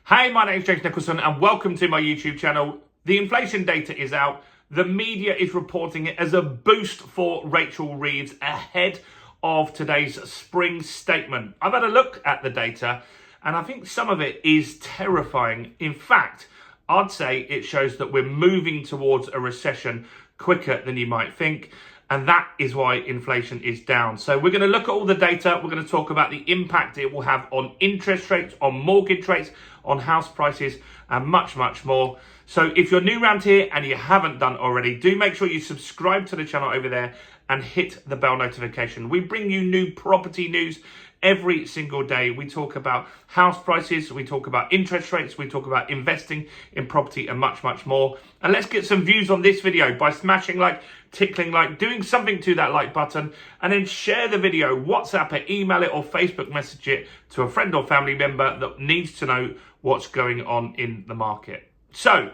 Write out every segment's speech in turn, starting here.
Hey, my name is James Nicholson and welcome to my YouTube channel. The inflation data is out. The media is reporting it as a boost for Rachel Reeves ahead of today's spring statement. I've had a look at the data and I think some of it is terrifying. In fact, I'd say it shows that we're moving towards a recession quicker than you might think. And that is why inflation is down. So we're going to look at all the data. We're going to talk about the impact it will have on interest rates, on mortgage rates, on house prices, and much, much more. So if you're new around here and you haven't done already, do make sure you subscribe to the channel over there and hit the bell notification. We bring you new property news every single day. We talk about house prices, we talk about interest rates, we talk about investing in property and much, much more. And let's get some views on this video by smashing like, tickling like, doing something to that like button, and then share the video, WhatsApp it, email it, or Facebook message it to a friend or family member that needs to know what's going on in the market. So,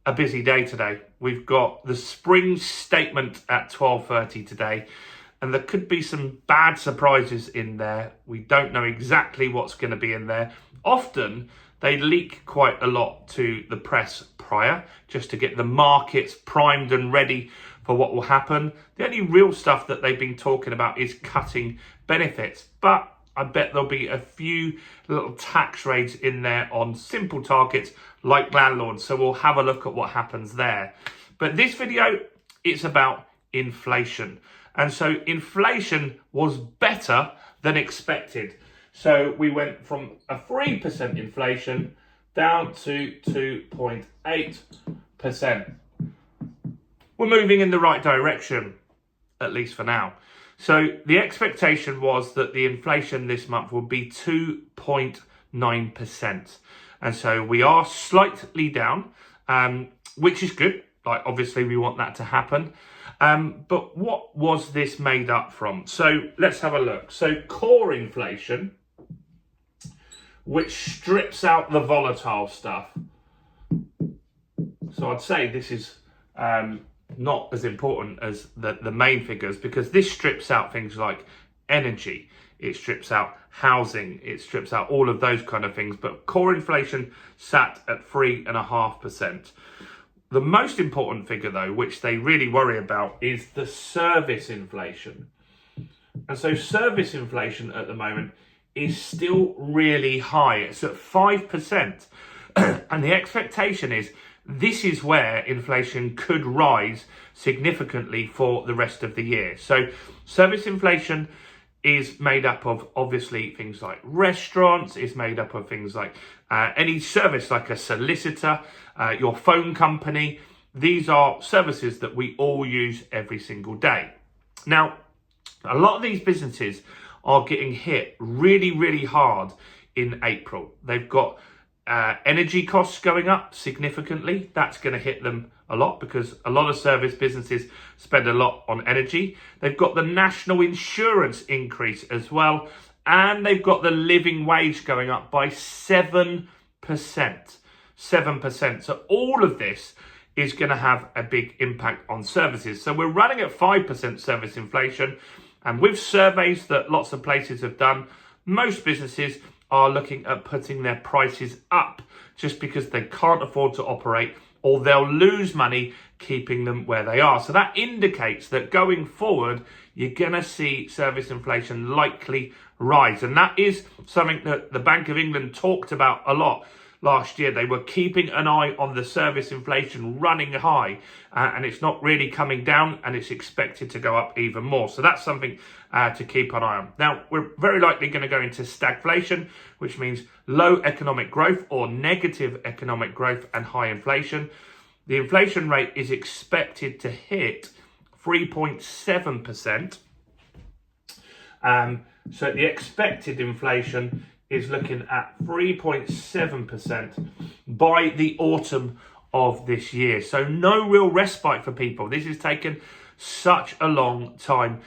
a busy day today. We've got the spring statement at 12:30 today. And there could be some bad surprises in there. We don't know exactly what's going to be in there. Often, they leak quite a lot to the press prior, just to get the markets primed and ready for what will happen. The only real stuff that they've been talking about is cutting benefits. But I bet there'll be a few little tax raids in there on simple targets like landlords. So we'll have a look at what happens there. But this video, it's about inflation. And so inflation was better than expected. So we went from a 3% inflation down to 2.8%. We're moving in the right direction, at least for now. So the expectation was that the inflation this month would be 2.9%. And so we are slightly down, which is good. Like, obviously, we want that to happen. But what was this made up from? So let's have a look. So core inflation, which strips out the volatile stuff. So I'd say this is not as important as the main figures, because this strips out things like energy. It strips out housing. It strips out all of those kind of things. But core inflation sat at 3.5%. The most important figure, though, which they really worry about, is the service inflation. And so service inflation at the moment is still really high. It's at 5%. And the expectation is this is where inflation could rise significantly for the rest of the year. So service inflation is made up of, obviously, things like restaurants. It's made up of things like any service, like a solicitor, your phone company. These are services that we all use every single day. Now, a lot of these businesses are getting hit really, really hard in April. They've got energy costs going up significantly. That's going to hit them a lot because a lot of service businesses spend a lot on energy. They've got the national insurance increase as well. And they've got the living wage going up by 7%. 7%. So all of this is going to have a big impact on services. So we're running at 5% service inflation. And with surveys that lots of places have done, most businesses are looking at putting their prices up just because they can't afford to operate, or they'll lose money keeping them where they are. So that indicates that going forward, you're going to see service inflation likely rise. And that is something that the Bank of England talked about a lot last year. They were keeping an eye on the service inflation running high, and it's not really coming down, and it's expected to go up even more. So that's something to keep an eye on. Now, we're very likely going to go into stagflation, which means low economic growth or negative economic growth and high inflation. The inflation rate is expected to hit 3.7%. So the expected inflation is looking at 3.7% by the autumn of this year. So no real respite for people. This has taken such a long time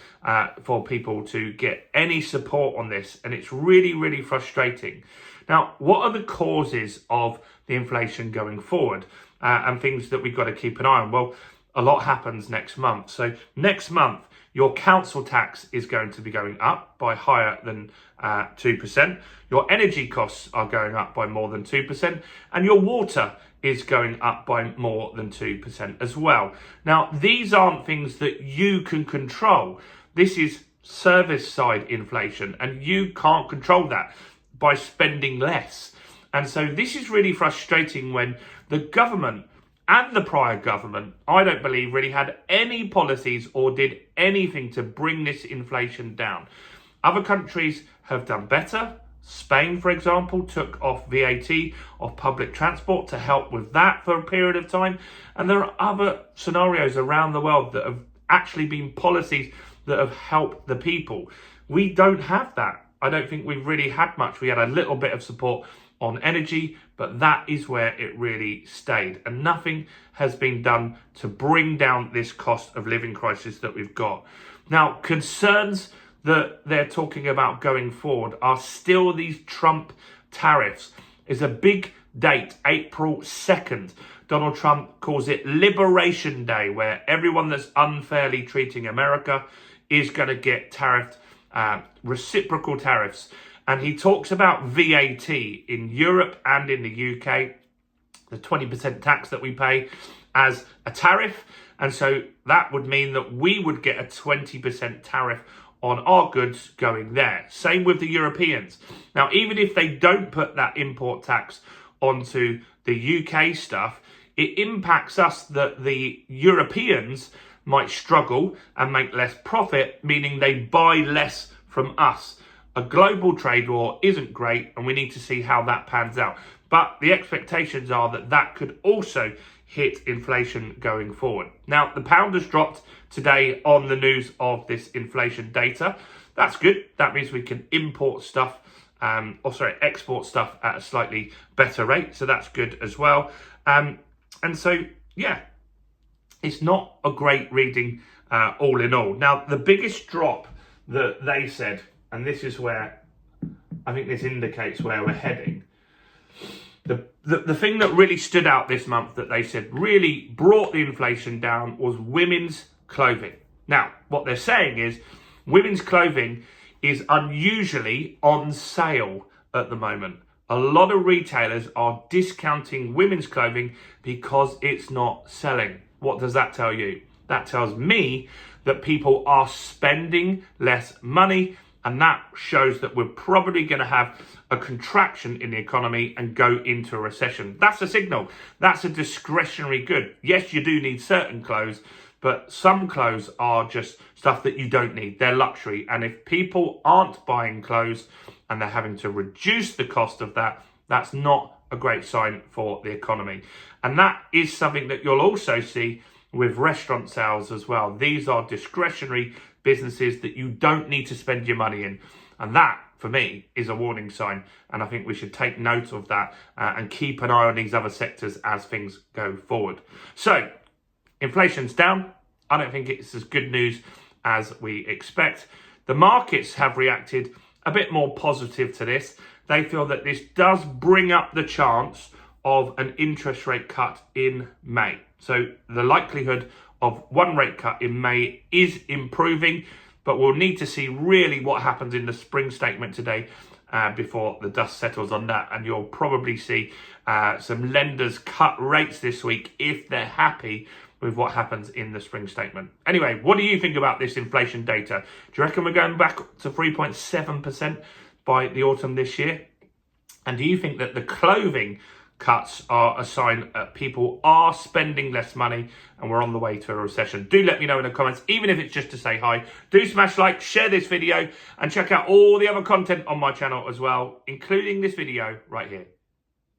for people to get any support on this, and it's really, really frustrating. Now, what are the causes of the inflation going forward and things that we've got to keep an eye on? Well, a lot happens next month. So next month, Your council tax is going to be going up by higher than 2%. Your energy costs are going up by more than 2%. And your water is going up by more than 2% as well. Now, these aren't things that you can control. This is service side inflation, and you can't control that by spending less. And so this is really frustrating when the government and the prior government, I don't believe, really had any policies or did anything to bring this inflation down. Other countries have done better. Spain, for example, took off VAT off public transport to help with that for a period of time. And there are other scenarios around the world that have actually been policies that have helped the people. We don't have that. I don't think we've really had much. We had a little bit of support on energy, but that is where it really stayed. And nothing has been done to bring down this cost of living crisis that we've got. Now, concerns that they're talking about going forward are still these Trump tariffs. Is a big date, April 2nd. Donald Trump calls it Liberation Day, where everyone that's unfairly treating America is going to get tariffed, reciprocal tariffs. And he talks about VAT in Europe and in the UK, the 20% tax that we pay as a tariff. And so that would mean that we would get a 20% tariff on our goods going there. Same with the Europeans. Now, even if they don't put that import tax onto the UK stuff, it impacts us that the Europeans might struggle and make less profit, meaning they buy less from us. A global trade war isn't great, and we need to see how that pans out. But the expectations are that that could also hit inflation going forward. Now, the pound has dropped today on the news of this inflation data. That's good. That means we can export stuff at a slightly better rate. So that's good as well. And so, yeah, it's not a great reading all in all. Now, the biggest drop that they said, and this is where I think this indicates where we're heading. The thing that really stood out this month that they said really brought the inflation down was women's clothing. Now, what they're saying is women's clothing is unusually on sale at the moment. A lot of retailers are discounting women's clothing because it's not selling. What does that tell you? That tells me that people are spending less money, and that shows that we're probably going to have a contraction in the economy and go into a recession. That's a signal. That's a discretionary good. Yes, you do need certain clothes, but some clothes are just stuff that you don't need. They're luxury. And if people aren't buying clothes and they're having to reduce the cost of that, that's not a great sign for the economy. And that is something that you'll also see with restaurant sales as well. These are discretionary businesses that you don't need to spend your money in. And that, for me, is a warning sign. And I think we should take note of that and keep an eye on these other sectors as things go forward. So, inflation's down. I don't think it's as good news as we expect. The markets have reacted a bit more positive to this. They feel that this does bring up the chance of an interest rate cut in May. So the likelihood of one rate cut in May is improving, but we'll need to see really what happens in the spring statement today before the dust settles on that. And you'll probably see some lenders cut rates this week if they're happy with what happens in the spring statement. Anyway, what do you think about this inflation data? Do you reckon we're going back to 3.7% by the autumn this year? And do you think that the clothing cuts are a sign that people are spending less money and we're on the way to a recession? Do let me know in the comments, even if it's just to say hi. Do smash like, share this video, and check out all the other content on my channel as well, including this video right here.